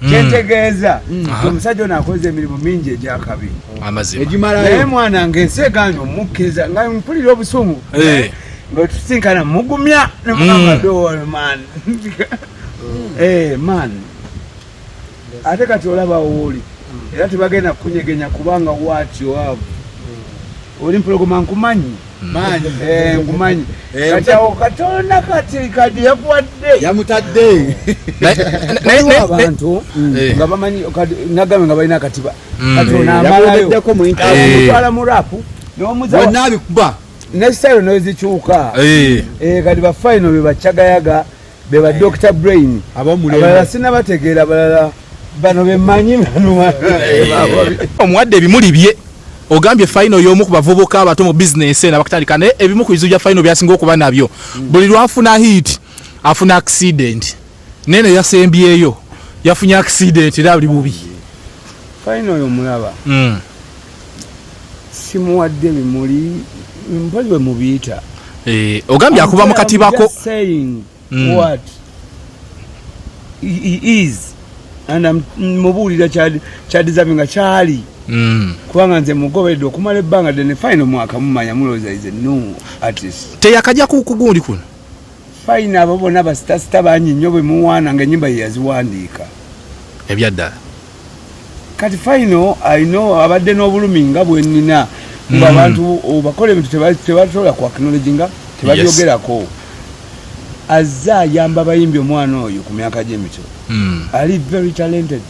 kyentegeeza omusajja ono akoze emirimu mingi egyakabi naye mwana ng'enseeganyo omukkiriza nga mpulira obusungu ng'otusinkana mugumya ne mugamba doole man man ate kati olaba wooli era tebagenda kunyegenya kubanga watyo abo oli mpologoma nkumanyi ngumanyi kati awo katonda kati kadi yakuwadde yamutadde abantu nga bamanyi nagambe nga balina akatiba katonda amalayo mutwala mu rapu n'abikuba ne style nozikyuka kati ba Fyno be bachagayaga be ba Dr. Brain abalala sinabategeera abalala bano bemanyi omuwadde ebimuli bye ogambye Fyno y'omu ku bavubuka abato mu business n'abakatandika ne ebimu ku bizibu bya Fyno byasinga okuba nabyo buli lwafuna hit afuna accident nene yasembyeyo yafunya accident era buli bubi Fyno y'omulaba simuwadde bimuli mpoli bwe mubiyita ogambye akuba mu katibako saying what he is and mubuulira kyadizabinga kyali kubanga nze mugobedde okumala ebbanga ddene Fyno mwaka mumanya mulowooza is a new artist teyakajja kugundi kuno Fyno abo bonna basitasita bangi nnyo bwe muwaana ng'ennyimba ye yaziwandiika ebyaddala kati Fyno alina abadde n'obulumi nga bwe nnina nga abantu bakola ebintu tebatola ku acknowledge nga tebabyogerako azze ayamba abayimbi omwana oyo ku myaka gy'emito ali very talented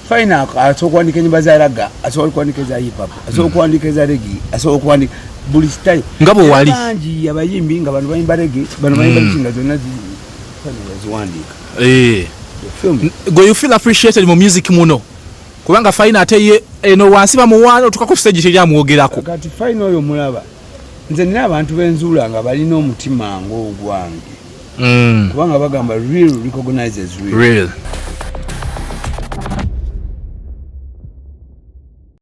Fyno asobola okuwandika ennyimba za raga asobola okuwandika eza hip hop asobola okuwandika eza regi asobola okuwandika buli style nga bwe wali bangi abayimbi nga bano bayimba regi bano bayimba nga zonna ziwandika gwe you feel appreciated mu music muno kubanga Fyno ate ye eno wansi bamuwaana otuka ku stage teri amwogerako kati Fyno oyo mulaba nze nina abantu benzuula nga balina omutima ng'ogwange kubanga bagamba real recognizes real